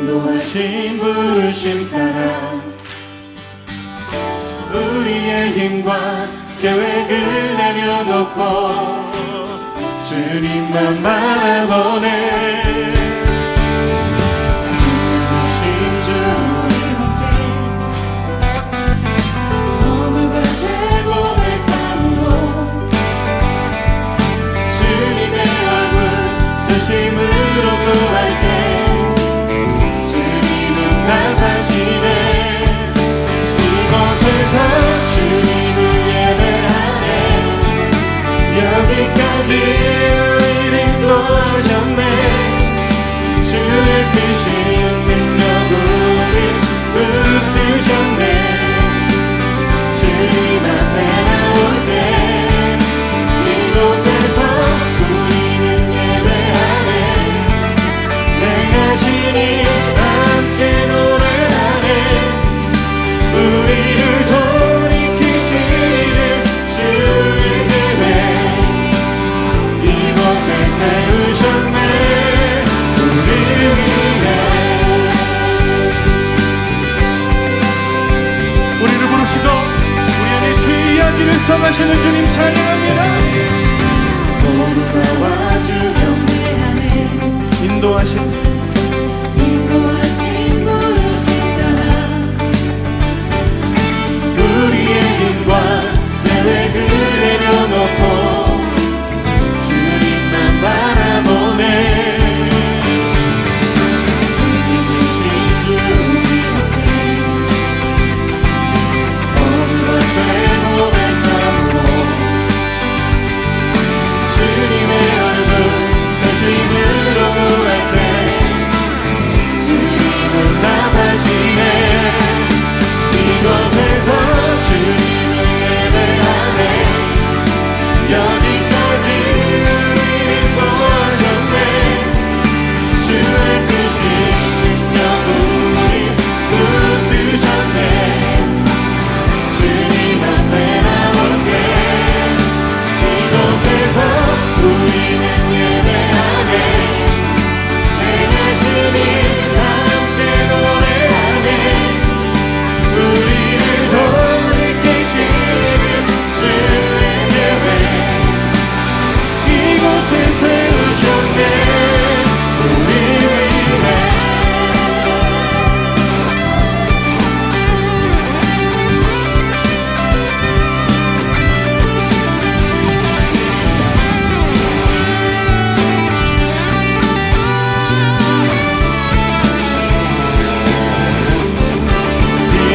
인도하신 부르심 따라 우리의 힘과 계획을 내려놓고 주님만 바라보네. 주신 주님께 허물과 죄 고백함으로 주님의 얼굴 진심으로 구할게. 주님은 답하시네. 이곳에서 주님을 예배하네. 여기까지 우리를 인도하셨네. 주의 크신 능력 우리 붙드셨네. 주님 앞에 나올 때 이곳에서 우리는 예배하네. 행하시니 함께 노래하네. 우리를 돌이키시는 주의 계획 이곳에 세우셨네. 우리 위해 우리를 부르시고 우리 안에 주의 이야기를 써가시는 주님 찬양합니다. 모두가 와주 경배하네. 인도하신 부르심 따라 우리의 힘과 계획을 내려놓고 주님만 바라보네. 생명 주신 주님께 허물과 죄 고백함으로 주님의 얼굴 전심으로 구할 때 주님은 답하시네. 이곳에서 주님을 예배하네. 여기까지 우리를 인도하셨네. 주의 크신 능력 우리 붙드셨네. 주님 앞에 나올게. 이곳에서 우리는 예배하네. 행하시니 함께 노래하네. 우리를 돌이키시는 주의 계획 이곳에 세우셨네. 우리 위해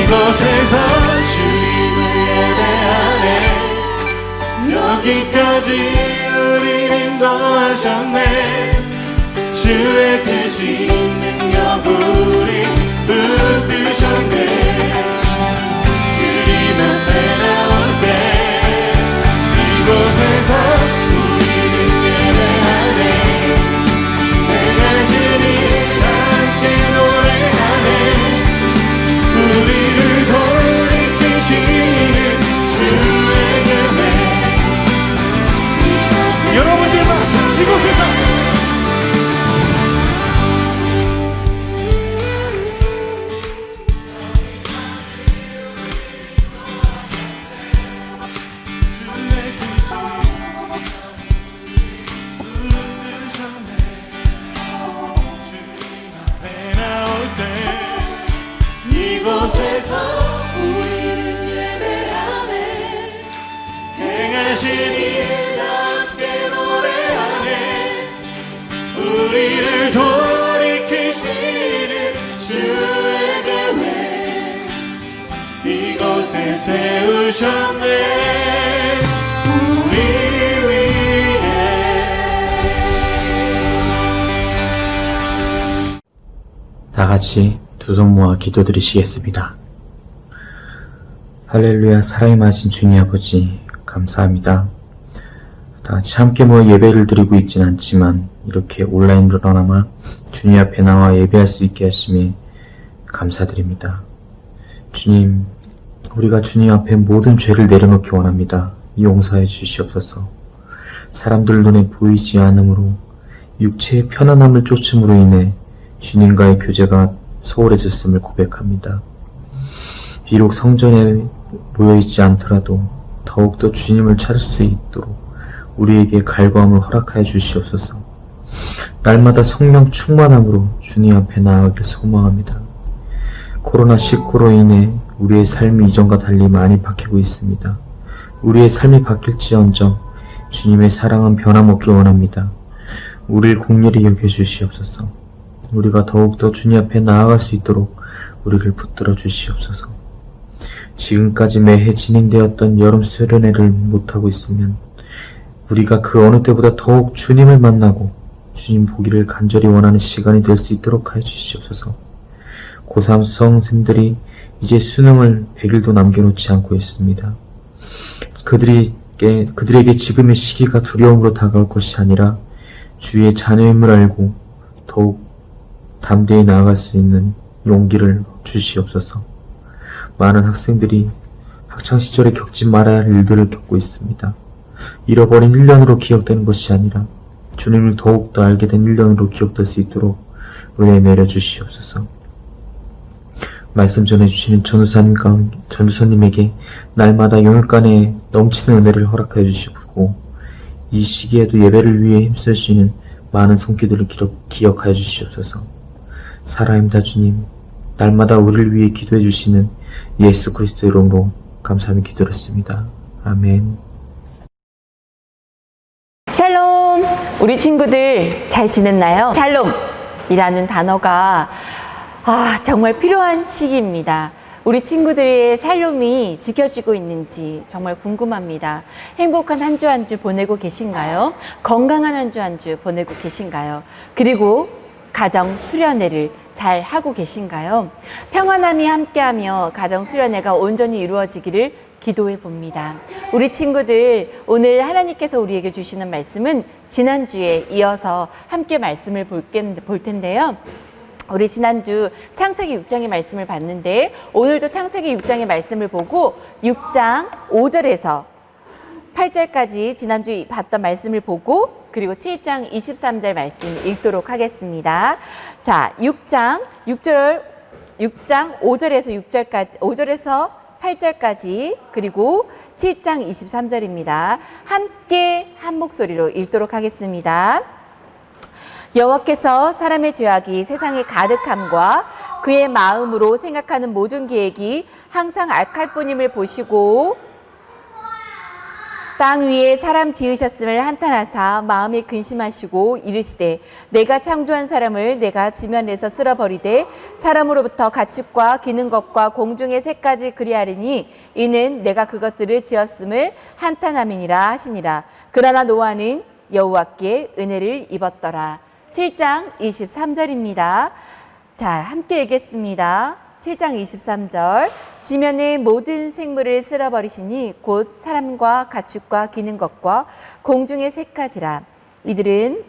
이곳에서 주님을 예배하네. 여기까지 우리를 인도하셨네. 주의 크신 능력 우리 붙드셨네. 주님 앞에 나올 때 이곳에서 우리는 예배하네. 행하시니 함께 노래하네. 우리를 돌이키시는 주의 계획 여러분들만 이곳에서 이곳에서 우리는 예배하네. 행하시니 함께 노래하네. 우리를 돌이키시는 주의 계획 이곳에 세우셨네. 우리 위해 다 같이 두 손 모아 기도드리시겠습니다. 할렐루야. 살아임하신 주님 아버지 감사합니다. 다 같이 함께 모여 예배를 드리고 있진 않지만 이렇게 온라인으로나마 주님 앞에 나와 예배할 수 있게 하심에 감사드립니다. 주님, 우리가 주님 앞에 모든 죄를 내려놓기 원합니다. 용서해 주시옵소서. 사람들 눈에 보이지 않으므로 육체의 편안함을 쫓음으로 인해 주님과의 교제가 소홀해졌음을 고백합니다. 비록 성전에 모여있지 않더라도 더욱더 주님을 찾을 수 있도록 우리에게 갈구함을 허락하여 주시옵소서. 날마다 성령 충만함으로 주님 앞에 나아가길 소망합니다. 코로나19로 인해 우리의 삶이 이전과 달리 많이 바뀌고 있습니다. 우리의 삶이 바뀔지언정 주님의 사랑은 변함없길 원합니다. 우리를 긍휼히 여겨주시옵소서. 우리가 더욱더 주님 앞에 나아갈 수 있도록 우리를 붙들어 주시옵소서. 지금까지 매해 진행되었던 여름 수련회를 못하고 있으면 우리가 그 어느 때보다 더욱 주님을 만나고 주님 보기를 간절히 원하는 시간이 될 수 있도록 하여 주시옵소서. 고3 수험생들이 이제 수능을 100일도 남겨놓지 않고 있습니다. 그들에게 지금의 시기가 두려움으로 다가올 것이 아니라 주의 자녀임을 알고 더욱 담대히 나아갈 수 있는 용기를 주시옵소서. 많은 학생들이 학창시절에 겪지 말아야 할 일들을 겪고 있습니다. 잃어버린 1년으로 기억되는 것이 아니라 주님을 더욱더 알게 된 1년으로 기억될 수 있도록 은혜 내려 주시옵소서. 말씀 전해주시는 전도사님에게 날마다 영육간에 넘치는 은혜를 허락하여 주시고 이 시기에도 예배를 위해 힘쓰시는 많은 손길들을 기억하여 주시옵소서. 살아입니다 주님, 날마다 우리를 위해 기도해 주시는 예수 그리스도 이름으로 감사하며 기도했습니다. 아멘. 샬롬! 우리 친구들 잘 지냈나요? 샬롬이라는 단어가 정말 필요한 시기입니다. 우리 친구들의 샬롬이 지켜지고 있는지 정말 궁금합니다. 행복한 한 주 한 주 보내고 계신가요? 건강한 한 주 한 주 보내고 계신가요? 그리고 가정 수련회를 잘 하고 계신가요? 평안함이 함께하며 가정 수련회가 온전히 이루어지기를 기도해 봅니다. 우리 친구들, 오늘 하나님께서 우리에게 주시는 말씀은 지난주에 이어서 함께 말씀을 볼 텐데요. 우리 지난주 창세기 6장의 말씀을 봤는데 오늘도 창세기 6장의 말씀을 보고 6장 5절에서 8절까지 지난주 봤던 말씀을 보고 그리고 7장 23절 말씀 읽도록 하겠습니다. 자, 6장 5절에서 6절까지 5절에서 8절까지 그리고 7장 23절입니다. 함께 한 목소리로 읽도록 하겠습니다. 여호와께서 사람의 죄악이 세상에 가득함과 그의 마음으로 생각하는 모든 계획이 항상 악할 뿐임을 보시고 땅 위에 사람 지으셨음을 한탄하사 마음에 근심하시고 이르시되 내가 창조한 사람을 내가 지면에서 쓸어버리되 사람으로부터 가축과 기는 것과 공중의 새까지 그리하리니 이는 내가 그것들을 지었음을 한탄함이니라 하시니라. 그러나 노아는 여호와께 은혜를 입었더라. 7장 23절입니다. 자, 함께 읽겠습니다. 7장 23절. 지면의 모든 생물을 쓸어버리시니 곧 사람과 가축과 기는 것과 공중의 새까지라. 이들은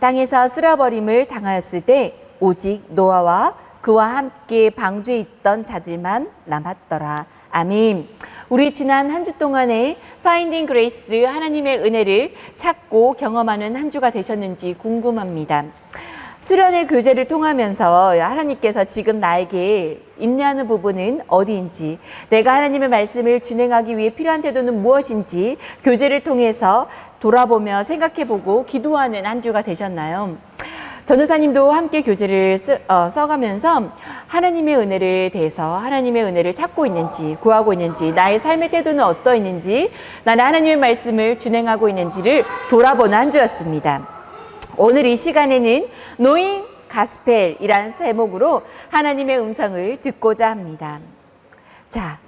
땅에서 쓸어버림을 당하였을 때 오직 노아와 그와 함께 방주에 있던 자들만 남았더라. 아멘. 우리 지난 한 주 동안에 파인딩 그레이스 하나님의 은혜를 찾고 경험하는 한 주가 되셨는지 궁금합니다. 수련회 교제를 통하면서 하나님께서 지금 나에게 인내하는 부분은 어디인지, 내가 하나님의 말씀을 준행하기 위해 필요한 태도는 무엇인지 교제를 통해서 돌아보며 생각해보고 기도하는 한 주가 되셨나요? 전도사님도 함께 교재를 써가면서 하나님의 은혜를 대해서 하나님의 은혜를 찾고 있는지, 구하고 있는지, 나의 삶의 태도는 어떠했는지, 나는 하나님의 말씀을 준행하고 있는지를 돌아보는 한 주였습니다. 오늘 이 시간에는 노잉 가스펠이라는 제목으로 하나님의 음성을 듣고자 합니다. 자,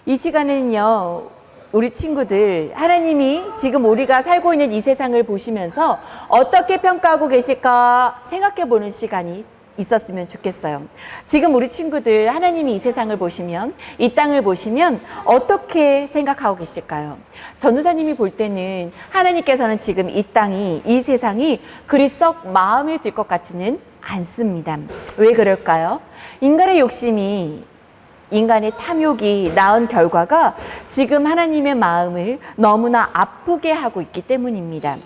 이 시간에는요, 우리 친구들, 하나님이 지금 우리가 살고 있는 이 세상을 보시면서 어떻게 평가하고 계실까 생각해 보는 시간이 있었으면 좋겠어요. 지금 우리 친구들, 하나님이 이 세상을 보시면, 이 땅을 보시면 어떻게 생각하고 계실까요? 전도사님이 볼 때는 하나님께서는 지금 이 땅이, 이 세상이 그리 썩 마음에 들 것 같지는 않습니다. 왜 그럴까요? 인간의 욕심이, 인간의 탐욕이 낳은 결과가 지금 하나님의 마음을 너무나 아프게 하고 있기 때문입니다.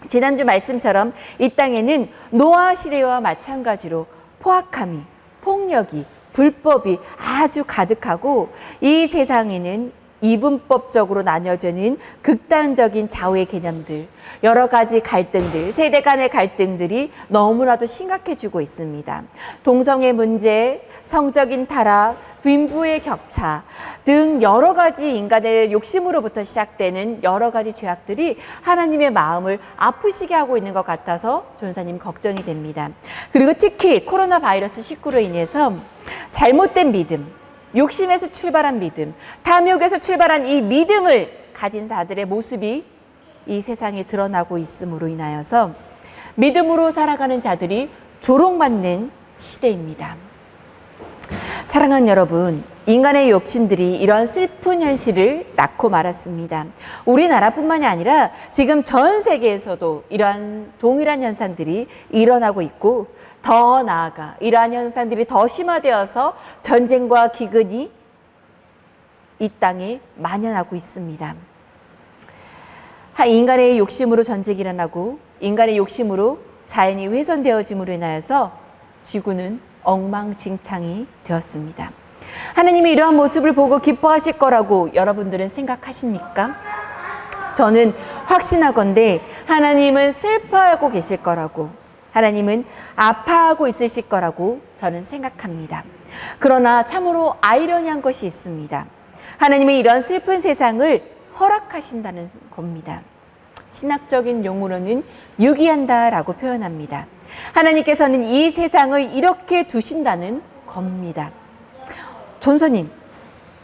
지난주 말씀처럼 이 땅에는 노아 시대와 마찬가지로 포악함이, 폭력이, 불법이 아주 가득하고 이 세상에는 이분법적으로 나뉘어지는 극단적인 좌우의 개념들, 여러 가지 갈등들, 세대 간의 갈등들이 너무나도 심각해지고 있습니다. 동성애 문제, 성적인 타락, 빈부의 격차 등 여러 가지 인간의 욕심으로부터 시작되는 여러 가지 죄악들이 하나님의 마음을 아프시게 하고 있는 것 같아서 전사님 걱정이 됩니다. 그리고 특히 코로나 바이러스 19로 인해서 잘못된 믿음, 욕심에서 출발한 믿음, 탐욕에서 출발한 이 믿음을 가진 자들의 모습이 이 세상에 드러나고 있음으로 인하여서 믿음으로 살아가는 자들이 조롱받는 시대입니다. 사랑하는 여러분, 인간의 욕심들이 이런 슬픈 현실을 낳고 말았습니다. 우리나라뿐만이 아니라 지금 전 세계에서도 이러한 동일한 현상들이 일어나고 있고 더 나아가 이러한 현상들이 더 심화되어서 전쟁과 기근이 이 땅에 만연하고 있습니다. 인간의 욕심으로 전쟁이 일어나고 인간의 욕심으로 자연이 훼손되어짐으로 인하여서 지구는 엉망진창이 되었습니다. 하나님이 이러한 모습을 보고 기뻐하실 거라고 여러분들은 생각하십니까? 저는 확신하건대 하나님은 슬퍼하고 계실 거라고, 하나님은 아파하고 있으실 거라고 저는 생각합니다. 그러나 참으로 아이러니한 것이 있습니다. 하나님이 이런 슬픈 세상을 허락하신다는 겁니다. 신학적인 용어로는 유기한다라고 표현합니다. 하나님께서는 이 세상을 이렇게 두신다는 겁니다. 전사님,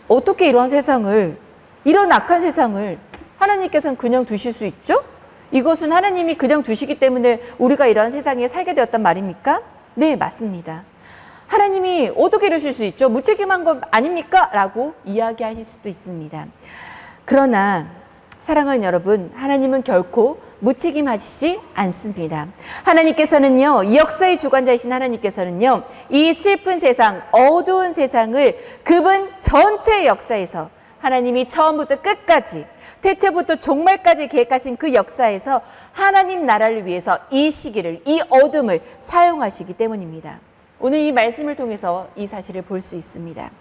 어떻게 이런 세상을, 이런 악한 세상을 하나님께서는 그냥 두실 수 있죠? 이것은 하나님이 그냥 두시기 때문에 우리가 이런 세상에 살게 되었단 말입니까? 네, 맞습니다. 하나님이 어떻게 이러실 수 있죠? 무책임한 것 아닙니까? 라고 이야기하실 수도 있습니다. 그러나 사랑하는 여러분, 하나님은 결코 무책임하시지 않습니다. 하나님께서는요, 이 역사의 주관자이신 하나님께서는요, 이 슬픈 세상, 어두운 세상을 그분 전체의 역사에서 하나님이 처음부터 끝까지, 태초부터 종말까지 계획하신 그 역사에서 하나님 나라를 위해서 이 시기를, 이 어둠을 사용하시기 때문입니다. 오늘 이 말씀을 통해서 이 사실을 볼 수 있습니다.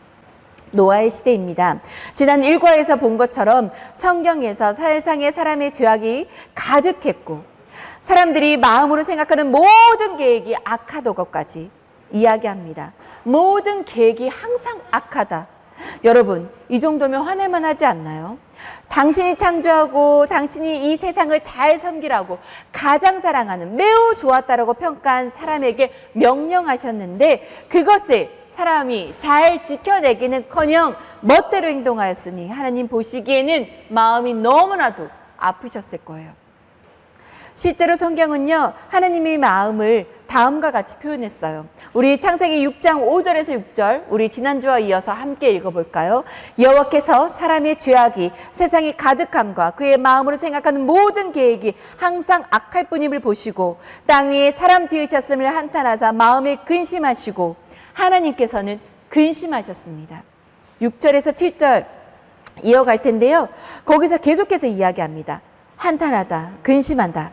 노아의 시대입니다. 지난 일과에서 본 것처럼 성경에서 세상에 사람의 죄악이 가득했고 사람들이 마음으로 생각하는 모든 계획이 악하던 것까지 이야기합니다. 모든 계획이 항상 악하다. 여러분, 이 정도면 화낼만 하지 않나요? 당신이 창조하고 당신이 이 세상을 잘 섬기라고 가장 사랑하는, 매우 좋았다라고 평가한 사람에게 명령하셨는데 그것을 사람이 잘 지켜내기는커녕 멋대로 행동하였으니 하나님 보시기에는 마음이 너무나도 아프셨을 거예요. 실제로 성경은요, 하나님의 마음을 다음과 같이 표현했어요. 우리 창세기 6장 5절에서 6절, 우리 지난주와 이어서 함께 읽어볼까요? 여호와께서 사람의 죄악이 세상에 가득함과 그의 마음으로 생각하는 모든 계획이 항상 악할 뿐임을 보시고 땅 위에 사람 지으셨음을 한탄하사 마음에 근심하시고, 하나님께서는 근심하셨습니다. 6절에서 7절 이어갈 텐데요, 거기서 계속해서 이야기합니다. 한탄하다, 근심한다.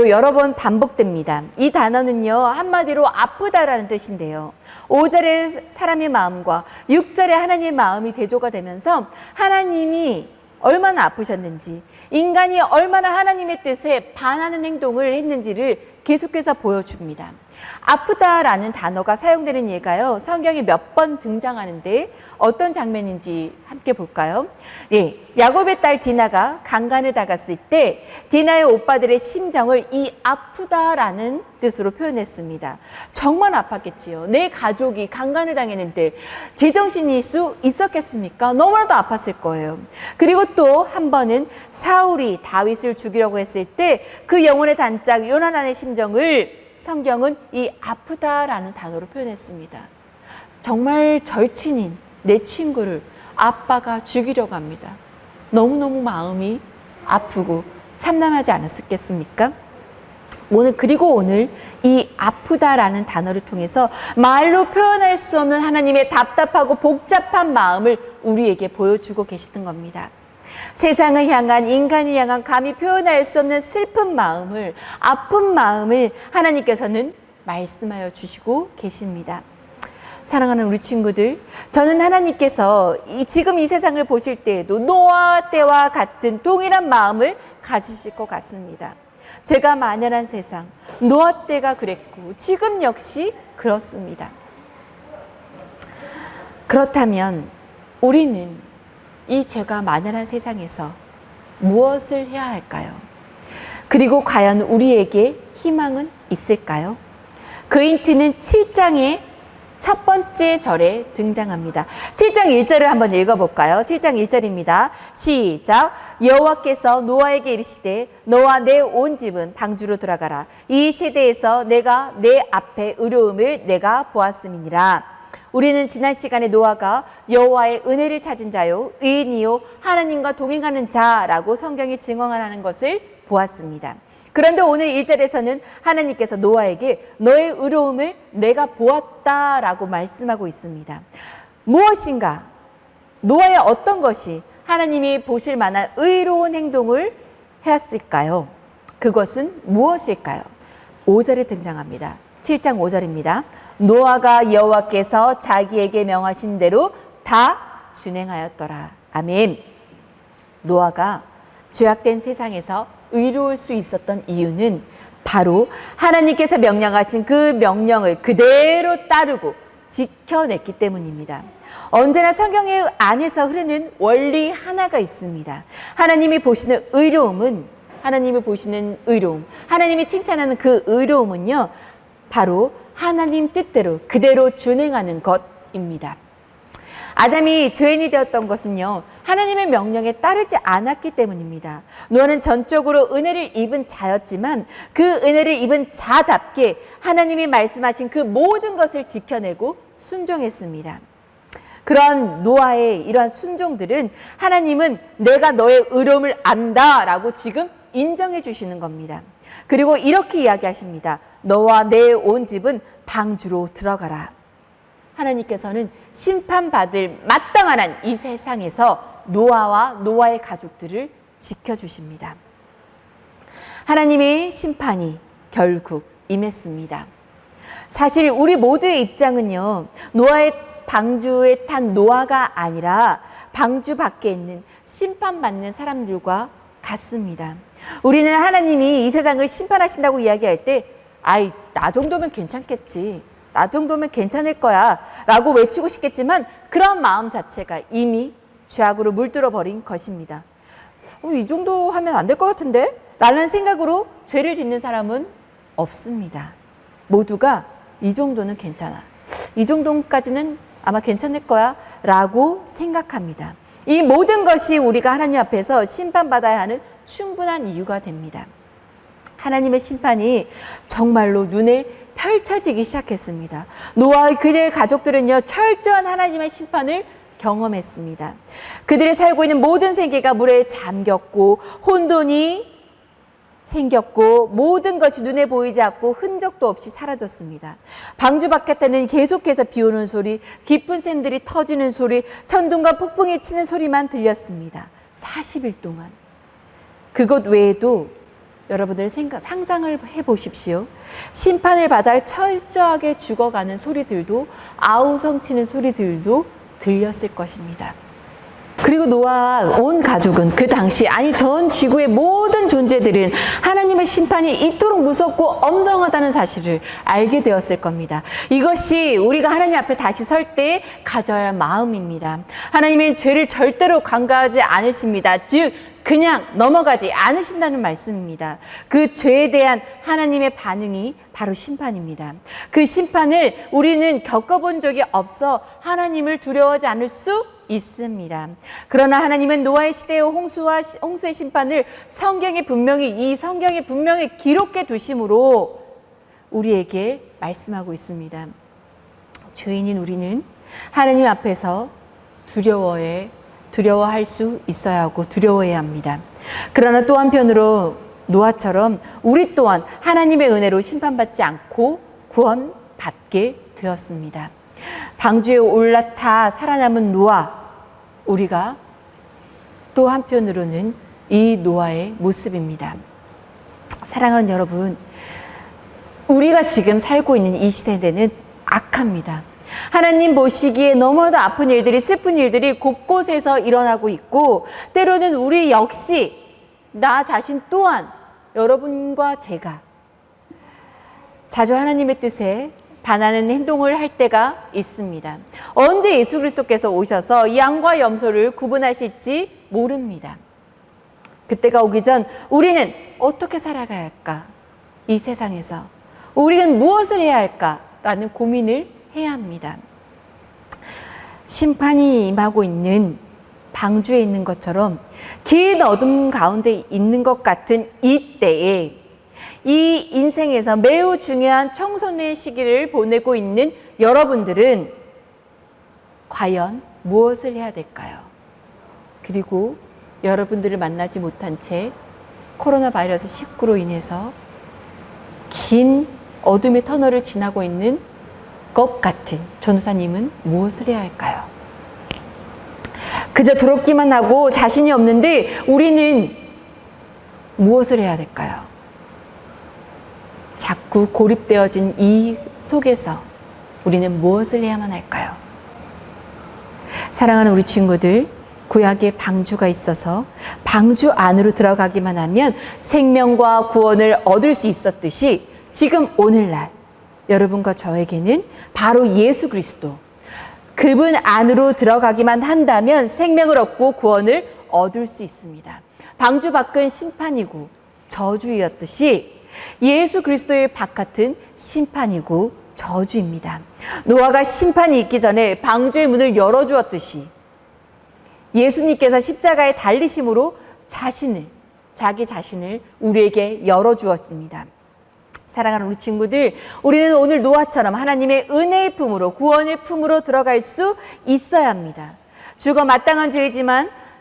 여러 번 반복됩니다. 이 단어는요, 한마디로 아프다라는 뜻인데요. 5절에 사람의 마음과 6절에 하나님의 마음이 대조가 되면서 하나님이 얼마나 아프셨는지, 인간이 얼마나 하나님의 뜻에 반하는 행동을 했는지를 계속해서 보여줍니다. 아프다라는 단어가 사용되는 예가요, 성경에 몇 번 등장하는데 어떤 장면인지 함께 볼까요? 예, 야곱의 딸 디나가 강간을 당했을 때 디나의 오빠들의 심정을 이 아프다라는 뜻으로 표현했습니다. 정말 아팠겠지요. 내 가족이 강간을 당했는데 제정신일 수 있었겠습니까? 너무나도 아팠을 거예요. 그리고 또 한 번은 사울이 다윗을 죽이려고 했을 때 그 영혼의 단짝 요나단의 심정을 성경은 이 아프다라는 단어로 표현했습니다. 정말 절친인 내 친구를 아빠가 죽이려고 합니다. 너무너무 마음이 아프고 참담하지 않았겠습니까? 그리고 오늘 이 아프다라는 단어를 통해서 말로 표현할 수 없는 하나님의 답답하고 복잡한 마음을 우리에게 보여주고 계시던 겁니다. 세상을 향한, 인간을 향한 감히 표현할 수 없는 슬픈 마음을, 아픈 마음을 하나님께서는 말씀하여 주시고 계십니다. 사랑하는 우리 친구들, 저는 하나님께서 지금 이 세상을 보실 때에도 노아 때와 같은 동일한 마음을 가지실 것 같습니다. 죄가 만연한 세상, 노아 때가 그랬고 지금 역시 그렇습니다. 그렇다면 우리는 이 죄가 만연한 세상에서 무엇을 해야 할까요? 그리고 과연 우리에게 희망은 있을까요? 그 힌트는 7장의 첫 번째 절에 등장합니다. 7장 1절을 한번 읽어볼까요? 7장 1절입니다. 시작. 여호와께서 노아에게 이르시되 너와 내 온 집은 방주로 들어가라. 이 세대에서 내가 내 앞에 의로움을 내가 보았음이니라. 우리는 지난 시간에 노아가 여호와의 은혜를 찾은 자요 의인이요 하나님과 동행하는 자라고 성경이 증언하는 것을 보았습니다. 그런데 오늘 1절에서는 하나님께서 노아에게 너의 의로움을 내가 보았다라고 말씀하고 있습니다. 무엇인가? 노아의 어떤 것이 하나님이 보실 만한 의로운 행동을 했을까요? 그것은 무엇일까요? 5절에 등장합니다. 7장 5절입니다. 노아가 여호와께서 자기에게 명하신 대로 다 준행하였더라. 아멘. 노아가 죄악된 세상에서 의로울 수 있었던 이유는 바로 하나님께서 명령하신 그 명령을 그대로 따르고 지켜냈기 때문입니다. 언제나 성경 안에서 흐르는 원리 하나가 있습니다. 하나님이 보시는 의로움, 하나님이 칭찬하는 그 의로움은요, 바로 하나님 뜻대로 그대로 준행하는 것입니다. 아담이 죄인이 되었던 것은요, 하나님의 명령에 따르지 않았기 때문입니다. 노아는 전적으로 은혜를 입은 자였지만 그 은혜를 입은 자답게 하나님이 말씀하신 그 모든 것을 지켜내고 순종했습니다. 그런 노아의 이러한 순종들은 하나님은 내가 너의 의로움을 안다라고 지금 인정해 주시는 겁니다. 그리고 이렇게 이야기하십니다. 너와 내 온 집은 방주로 들어가라. 하나님께서는 심판받을 마땅한 한 이 세상에서 노아와 노아의 가족들을 지켜주십니다. 하나님의 심판이 결국 임했습니다. 사실 우리 모두의 입장은요, 노아의 방주에 탄 노아가 아니라 방주 밖에 있는 심판받는 사람들과 같습니다. 우리는 하나님이 이 세상을 심판하신다고 이야기할 때 나 정도면 괜찮겠지, 나 정도면 괜찮을 거야 라고 외치고 싶겠지만 그런 마음 자체가 이미 죄악으로 물들어 버린 것입니다. 이 정도 하면 안 될 것 같은데? 라는 생각으로 죄를 짓는 사람은 없습니다. 모두가 이 정도는 괜찮아, 이 정도까지는 아마 괜찮을 거야 라고 생각합니다. 이 모든 것이 우리가 하나님 앞에서 심판받아야 하는 충분한 이유가 됩니다. 하나님의 심판이 정말로 눈에 펼쳐지기 시작했습니다. 노아와 그들의 가족들은요, 철저한 하나님의 심판을 경험했습니다. 그들이 살고 있는 모든 생계가 물에 잠겼고 혼돈이 생겼고 모든 것이 눈에 보이지 않고 흔적도 없이 사라졌습니다. 방주 바깥에는 계속해서 비 오는 소리, 깊은 샘들이 터지는 소리, 천둥과 폭풍이 치는 소리만 들렸습니다. 40일 동안. 그것 외에도 여러분들 상상을 해보십시오. 심판을 받아 철저하게 죽어가는 소리들도, 아우성치는 소리들도 들렸을 것입니다. 그리고 노아와 온 가족은 그 당시, 아니 전 지구의 모든 존재들은 하나님의 심판이 이토록 무섭고 엄정하다는 사실을 알게 되었을 겁니다. 이것이 우리가 하나님 앞에 다시 설 때 가져야 할 마음입니다. 하나님은 죄를 절대로 간과하지 않으십니다. 즉 그냥 넘어가지 않으신다는 말씀입니다. 그 죄에 대한 하나님의 반응이 바로 심판입니다. 그 심판을 우리는 겪어본 적이 없어 하나님을 두려워하지 않을 수 있습니다. 그러나 하나님은 노아의 시대의 홍수의 심판을 성경에 분명히 기록해 두심으로 우리에게 말씀하고 있습니다. 죄인인 우리는 하나님 앞에서 두려워할 수 있어야 하고 두려워해야 합니다. 그러나 또 한편으로 노아처럼 우리 또한 하나님의 은혜로 심판받지 않고 구원받게 되었습니다. 방주에 올라타 살아남은 노아, 우리가 또 한편으로는 이 노아의 모습입니다. 사랑하는 여러분, 우리가 지금 살고 있는 이 시대는 악합니다. 하나님 보시기에 너무나도 아픈 일들이, 슬픈 일들이 곳곳에서 일어나고 있고, 때로는 우리 역시, 나 자신 또한, 여러분과 제가 자주 하나님의 뜻에 반하는 행동을 할 때가 있습니다. 언제 예수 그리스도께서 오셔서 양과 염소를 구분하실지 모릅니다. 그때가 오기 전 우리는 어떻게 살아가야 할까? 이 세상에서 우리는 무엇을 해야 할까라는 고민을 해야 합니다. 심판이 임하고 있는 방주에 있는 것처럼 긴 어둠 가운데 있는 것 같은 이때에 이 인생에서 매우 중요한 청소년의 시기를 보내고 있는 여러분들은 과연 무엇을 해야 될까요? 그리고 여러분들을 만나지 못한 채 코로나 바이러스 19로 인해서 긴 어둠의 터널을 지나고 있는 것 같은 전도사님은 무엇을 해야 할까요? 그저 두렵기만 하고 자신이 없는데 우리는 무엇을 해야 될까요? 자꾸 고립되어진 이 속에서 우리는 무엇을 해야만 할까요? 사랑하는 우리 친구들, 구약에 방주가 있어서 방주 안으로 들어가기만 하면 생명과 구원을 얻을 수 있었듯이 지금 오늘날 여러분과 저에게는 바로 예수 그리스도, 그분 안으로 들어가기만 한다면 생명을 얻고 구원을 얻을 수 있습니다. 방주 밖은 심판이고 저주였듯이 예수 그리스도의 바깥은 심판이고 저주입니다. 노아가 심판이 있기 전에 방주의 문을 열어주었듯이 예수님께서 십자가에 달리심으로 자기 자신을 우리에게 열어주었습니다. 사랑하는 우리 친구들, 우리는 오늘 노아처럼 하나님의 은혜의 품으로, 구원의 품으로 들어갈 수 있어야 합니다. 죽어 마땅한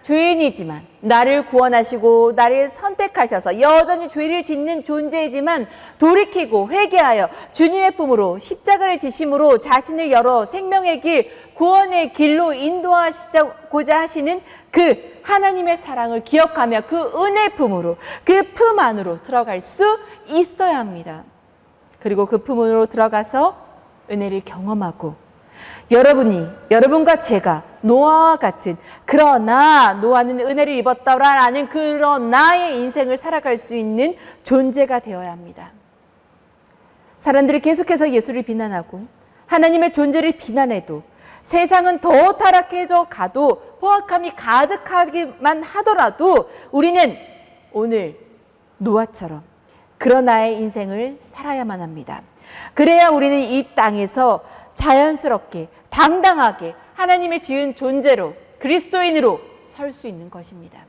죄인이지만 나를 구원하시고 나를 선택하셔서 여전히 죄를 짓는 존재이지만 돌이키고 회개하여 주님의 품으로 십자가를 지심으로 자신을 열어 생명의 길, 구원의 길로 인도하시고자 하시는 그 하나님의 사랑을 기억하며 그 은혜 품으로, 그 품 안으로 들어갈 수 있어야 합니다. 그리고 그 품으로 들어가서 은혜를 경험하고 여러분과 제가 노아와 같은, 그러나 노아는 은혜를 입었다라는 그런 나의 인생을 살아갈 수 있는 존재가 되어야 합니다. 사람들이 계속해서 예수를 비난하고 하나님의 존재를 비난해도 세상은 더 타락해져 가도 포악함이 가득하기만 하더라도 우리는 오늘 노아처럼 그런 나의 인생을 살아야만 합니다. 그래야 우리는 이 땅에서 자연스럽게 당당하게 하나님의 지은 존재로, 그리스도인으로 설 수 있는 것입니다.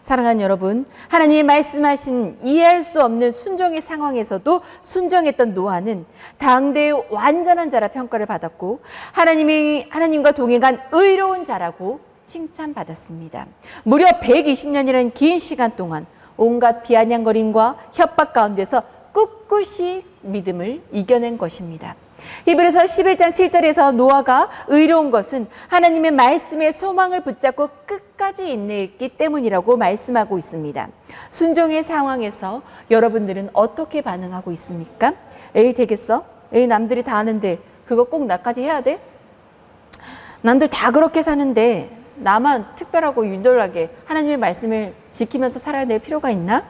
사랑하는 여러분, 하나님이 말씀하신 이해할 수 없는 순종의 상황에서도 순종했던 노아는 당대의 완전한 자라 평가를 받았고 하나님과 동행한 의로운 자라고 칭찬받았습니다. 무려 120년이라는 긴 시간 동안 온갖 비아냥거림과 협박 가운데서 꿋꿋이 믿음을 이겨낸 것입니다. 히브리서 11장 7절에서 노아가 의로운 것은 하나님의 말씀에 소망을 붙잡고 끝까지 인내했기 때문이라고 말씀하고 있습니다. 순종의 상황에서 여러분들은 어떻게 반응하고 있습니까? 에이 되겠어? 에이 남들이 다 하는데 그거 꼭 나까지 해야 돼? 남들 다 그렇게 사는데 나만 특별하고 유별하게 하나님의 말씀을 지키면서 살아야 될 필요가 있나?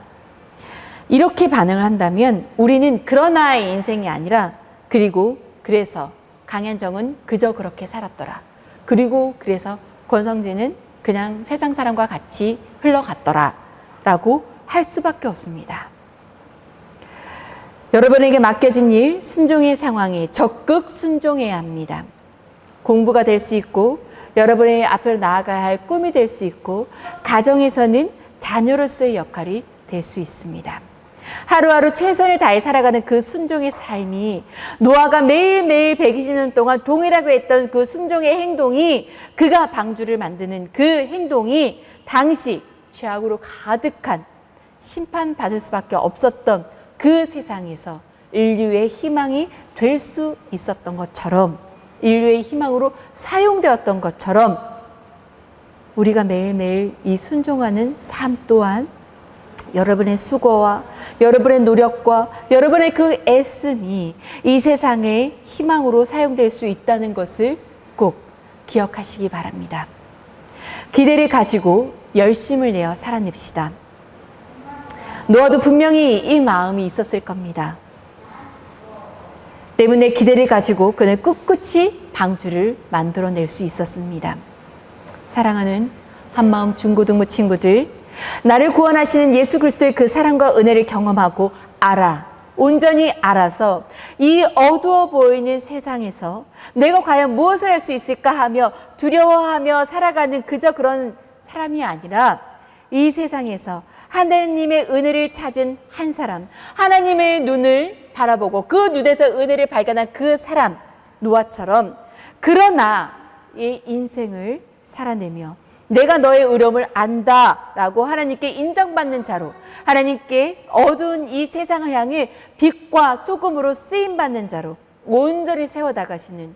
이렇게 반응을 한다면 우리는 그런 나의 인생이 아니라 그래서 강현정은 그저 그렇게 살았더라. 그래서 권성진은 그냥 세상 사람과 같이 흘러갔더라. 라고 할 수밖에 없습니다. 여러분에게 맡겨진 일, 순종의 상황에 적극 순종해야 합니다. 공부가 될 수 있고 여러분의 앞으로 나아가야 할 꿈이 될 수 있고 가정에서는 자녀로서의 역할이 될 수 있습니다. 하루하루 최선을 다해 살아가는 그 순종의 삶이 노아가 매일매일 120년 동안 동일하게 했던 그 순종의 행동이 그가 방주를 만드는 그 행동이 당시 죄악으로 가득한 심판받을 수밖에 없었던 그 세상에서 인류의 희망이 될 수 있었던 것처럼 인류의 희망으로 사용되었던 것처럼 우리가 매일매일 이 순종하는 삶 또한 여러분의 수고와 여러분의 노력과 여러분의 그 애씀이 이 세상의 희망으로 사용될 수 있다는 것을 꼭 기억하시기 바랍니다. 기대를 가지고 열심을 내어 살아냅시다. 노아도 분명히 이 마음이 있었을 겁니다. 때문에 기대를 가지고 그는 꿋꿋이 방주를 만들어낼 수 있었습니다. 사랑하는 한마음 중고등부 친구들, 나를 구원하시는 예수 그리스도의 그 사랑과 은혜를 경험하고 온전히 알아서 이 어두워 보이는 세상에서 내가 과연 무엇을 할 수 있을까 하며 두려워하며 살아가는 그저 그런 사람이 아니라 이 세상에서 하나님의 은혜를 찾은 한 사람, 하나님의 눈을 바라보고 그 눈에서 은혜를 발견한 그 사람, 노아처럼 그러나 이 인생을 살아내며 내가 너의 의로움을 안다라고 하나님께 인정받는 자로, 하나님께 어두운 이 세상을 향해 빛과 소금으로 쓰임받는 자로 온전히 세워나가시는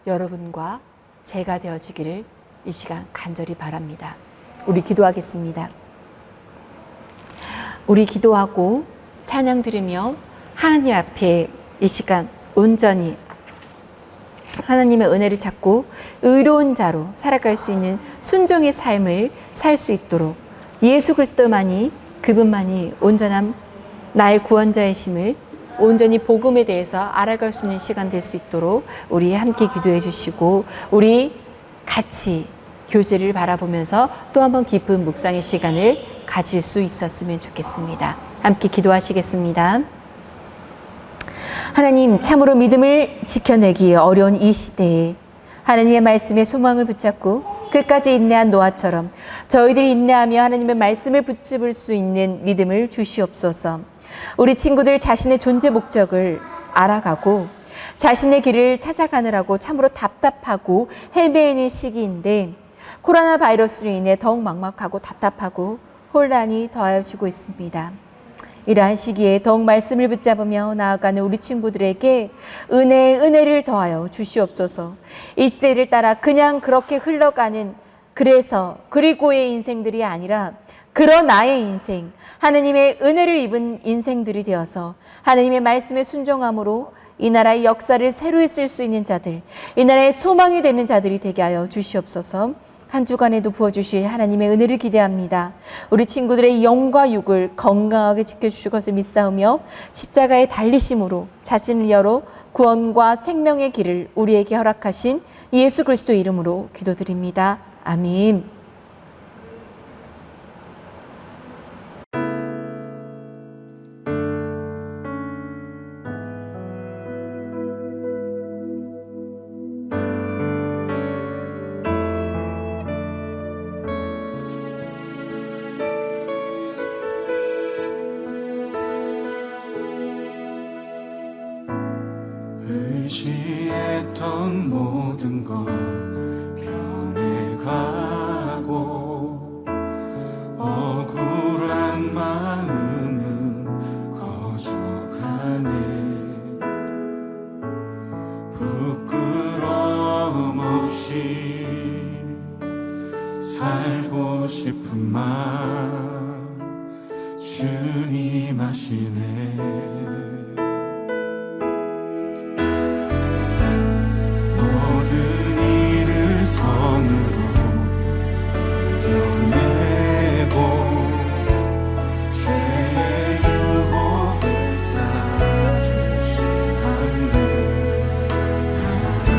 여러분과 제가 되어지기를 이 시간 간절히 바랍니다. 우리 기도하겠습니다. 우리 기도하고 찬양 드리며 하나님 앞에 이 시간 온전히 하나님의 은혜를 찾고 의로운 자로 살아갈 수 있는 순종의 삶을 살 수 있도록 예수 그리스도만이, 그분만이 온전한 나의 구원자이심을 온전히 복음에 대해서 알아갈 수 있는 시간 될 수 있도록 우리 함께 기도해 주시고 우리 같이 교제를 바라보면서 또 한 번 깊은 묵상의 시간을 가질 수 있었으면 좋겠습니다. 함께 기도하시겠습니다. 하나님, 참으로 믿음을 지켜내기 어려운 이 시대에 하나님의 말씀에 소망을 붙잡고 끝까지 인내한 노아처럼 저희들이 인내하며 하나님의 말씀을 붙잡을 수 있는 믿음을 주시옵소서. 우리 친구들 자신의 존재 목적을 알아가고 자신의 길을 찾아가느라고 참으로 답답하고 헤매이는 시기인데 코로나 바이러스로 인해 더욱 막막하고 답답하고 혼란이 더하여지고 있습니다. 이러한 시기에 더욱 말씀을 붙잡으며 나아가는 우리 친구들에게 은혜를 더하여 주시옵소서. 이 시대를 따라 그냥 그렇게 흘러가는 그리고의 인생들이 아니라 그러나의 인생, 하나님의 은혜를 입은 인생들이 되어서 하나님의 말씀에 순종함으로 이 나라의 역사를 새로 쓸 수 있는 자들, 이 나라의 소망이 되는 자들이 되게 하여 주시옵소서. 한 주간에도 부어주실 하나님의 은혜를 기대합니다. 우리 친구들의 영과 육을 건강하게 지켜주실 것을 믿사오며 십자가의 달리심으로 자신을 열어 구원과 생명의 길을 우리에게 허락하신 예수 그리스도의 이름으로 기도드립니다. 아멘. 의지했던 모든 것 변해가고 억울한 마음은 커져가네. 부끄러움 없이 살고 싶은 마음 주님 아시네. 선으로 이겨내고 죄의 유혹을 따르지 않네. 나를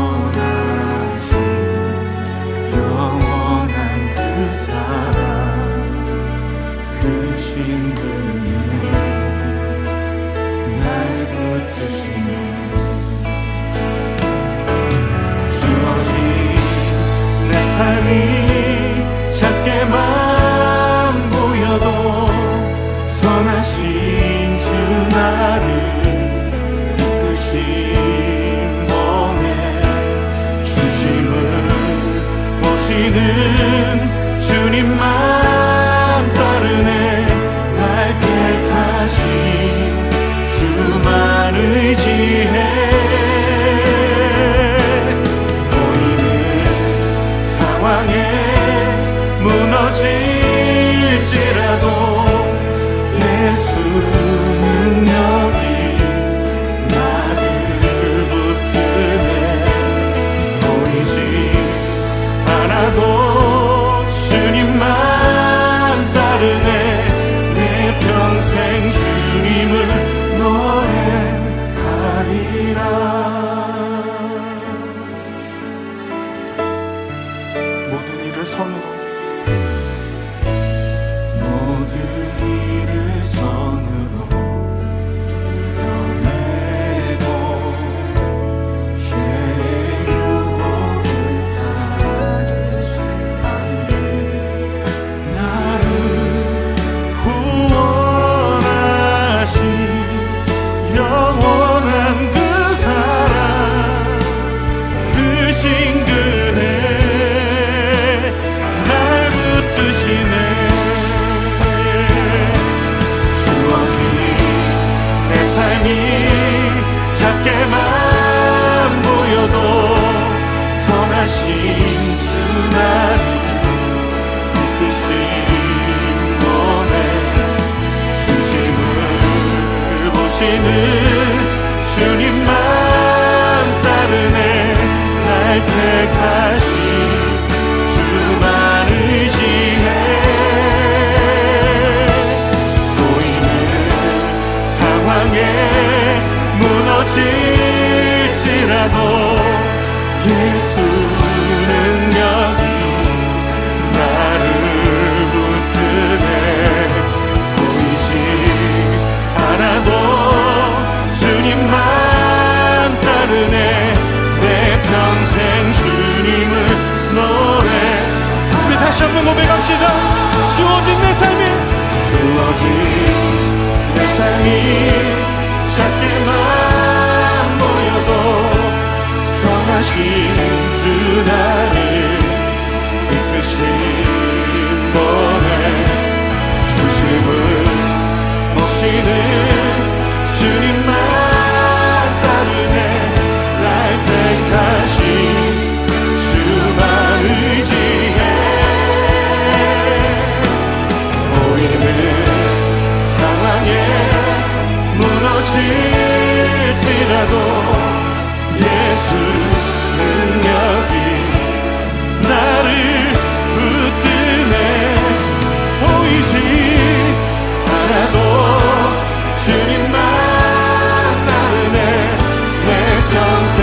구원하신 영원한 그 사랑, 그 신들 영원한 그 사랑 그 신근에 날 붙드시네. 주어진 내 삶이 작게만 보여도 선하신 주 나를 이끄신 거네. 중심을 보시는 주님만 따르네. 날 택하신 주만 의지해. 보이는 상황에 무너질지라도 예수 능력이 나를 붙드네. 보이지 않아도 주님만 따르네. 내 평생 주님을 노래. 우리 다시 한번 고백합시다. 주어진 내 삶이 주어진 내 삶이 작게만 보여도 선하신 주 나를 이끄신 번에 중심을 보시는 주님만 따르네. 날 택하신 주만 의지해. 보이는 상황에 무너질지라도 예수 능력이 나를 붙드네. 보이지 않아도 주님만 따르네. 내 평생